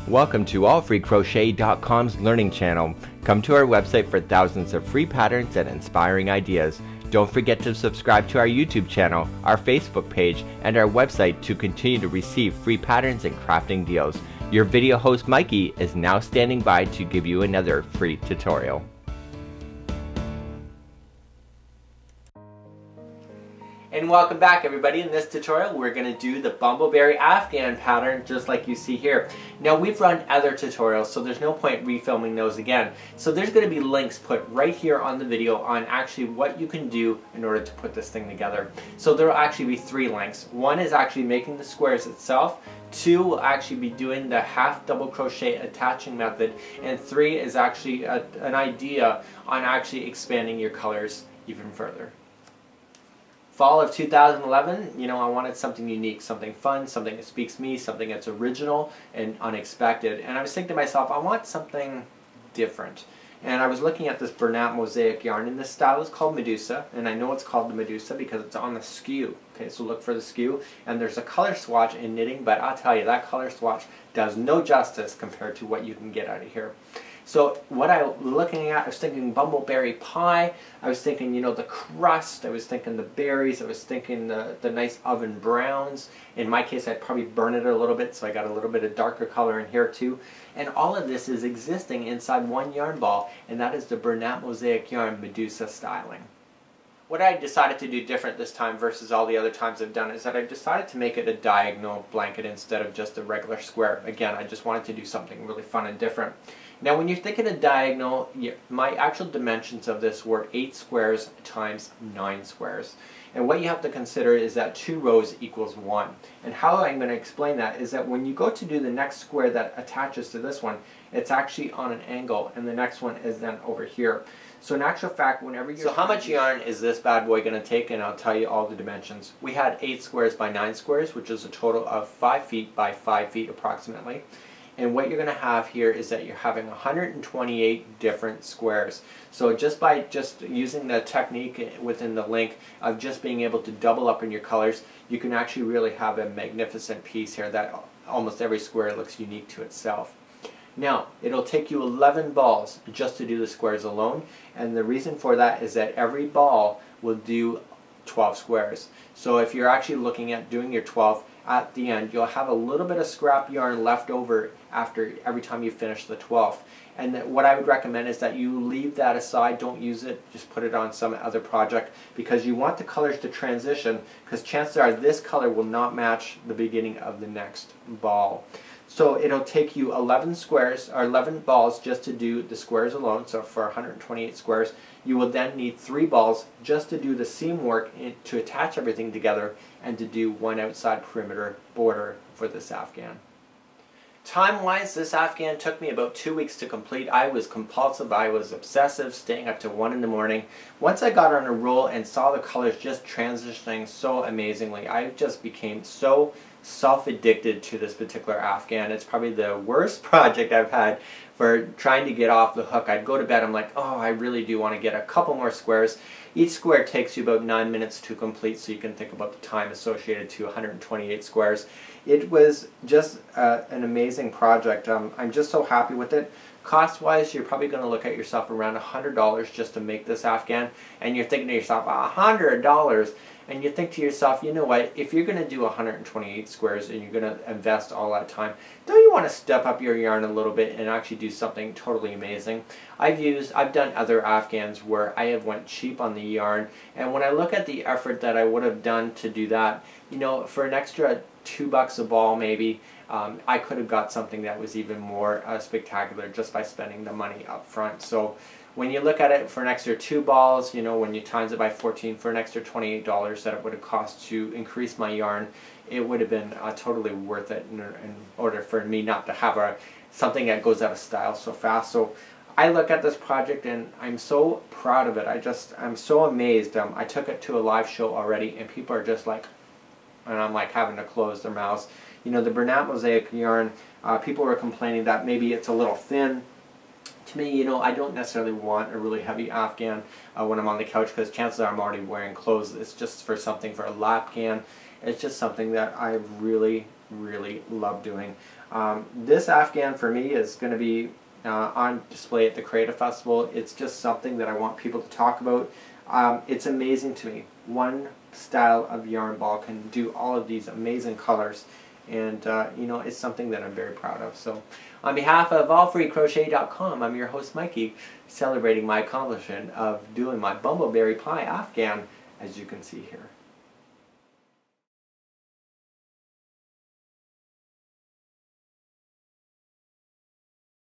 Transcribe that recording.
Welcome to AllFreeCrochet.com's learning channel. Come to our website for thousands of free patterns and inspiring ideas. Don't forget to subscribe to our YouTube channel, our Facebook page, and our website to continue to receive free patterns and crafting deals. Your video host Mikey is now standing by to give you another free tutorial. And welcome back, everybody. In this tutorial we're going to do the Bumbleberry Afghan pattern just like you see here. Now we've run other tutorials, so there's no point refilming those again. So there's going to be links put right here on the video on actually what you can do in order to put this thing together. So there will actually be 3 links. One is actually making the squares itself. 2 will actually be doing the half double crochet attaching method. And 3 is actually an idea on actually expanding your colors even further. Fall of 2011, I wanted something unique, something fun, something that speaks me, something that's original and unexpected. And I was thinking to myself, I want something different. And I was looking at this Bernat mosaic yarn, and this style is called Medusa, and I know it's called the Medusa because it's on the skew. Okay, so look for the skew, and there's a color swatch in knitting, but I'll tell you, that color swatch does no justice compared to what you can get out of here. So what I was looking at, I was thinking bumbleberry pie, I was thinking, the crust, I was thinking the berries, I was thinking the nice oven browns. In my case, I'd probably burn it a little bit, so I got a little bit of darker color in here too. And all of this is existing inside one yarn ball, and that is the Bernat mosaic yarn Medusa styling. What I decided to do different this time versus all the other times I've done is that I've decided to make it a diagonal blanket instead of just a regular square. Again, I just wanted to do something really fun and different. Now when you're thinking of diagonal, my actual dimensions of this were 8 squares times 9 squares. And what you have to consider is that 2 rows equals 1. And how I'm going to explain that is that when you go to do the next square that attaches to this one, it's actually on an angle, and the next one is then over here. So in actual fact, whenever you're... So how much yarn is this bad boy going to take? And I'll tell you all the dimensions. We had 8 squares by 9 squares, which is a total of 5 feet by 5 feet approximately. And what you're going to have here is that you're having 128 different squares. So just by using the technique within the link of just being able to double up in your colors, you can actually really have a magnificent piece here that almost every square looks unique to itself. Now, it'll take you 11 balls just to do the squares alone, and the reason for that is that every ball will do 12 squares. So if you're actually looking at doing your 12, at the end you'll have a little bit of scrap yarn left over after every time you finish the 12th. And what I would recommend is that you leave that aside, don't use it, just put it on some other project, because you want the colors to transition, because chances are this color will not match the beginning of the next ball. So it'll take you 11 squares, or 11 balls just to do the squares alone, so for 128 squares. You will then need 3 balls just to do the seam work to attach everything together and to do one outside perimeter border for this Afghan. Time-wise, this Afghan took me about 2 weeks to complete. I was compulsive, I was obsessive, staying up to 1 in the morning. Once I got on a roll and saw the colors just transitioning so amazingly, I just became so self-addicted to this particular Afghan. It's probably the worst project I've had for trying to get off the hook. I'd go to bed, I'm like, oh, I really do want to get a couple more squares. Each square takes you about 9 minutes to complete, so you can think about the time associated to 128 squares. It was just an amazing project. I'm just so happy with it. Cost-wise, you're probably going to look at yourself around $100 just to make this Afghan, and you're thinking to yourself, $100? And you think to yourself, you know what, if you're going to do 128 squares and you're going to invest all that time, don't you want to step up your yarn a little bit and actually do something totally amazing? I've done other Afghans where I have went cheap on the yarn, and when I look at the effort that I would have done to do that, for an extra $2 a ball maybe, I could have got something that was even more spectacular just by spending the money up front. So when you look at it, for an extra 2 balls, when you times it by 14, for an extra $28 that it would have cost to increase my yarn, it would have been totally worth it in order for me not to have something that goes out of style so fast. So I look at this project and I'm so proud of it. I'm so amazed. I took it to a live show already, and people are just like, and I'm like having to close their mouths. The Bernat mosaic yarn, people were complaining that maybe it's a little thin. To me, I don't necessarily want a really heavy Afghan when I'm on the couch, because chances are I'm already wearing clothes. It's just for something for a lapghan. It's just something that I really really love doing. This Afghan for me is going to be on display at the Creative Festival. It's just something that I want people to talk about. It's amazing to me. One style of yarn ball can do all of these amazing colors, and you know, it's something that I'm very proud of. So on behalf of AllFreeCrochet.com, I'm your host Mikey, celebrating my accomplishment of doing my Bumbleberry Pie Afghan, as you can see here.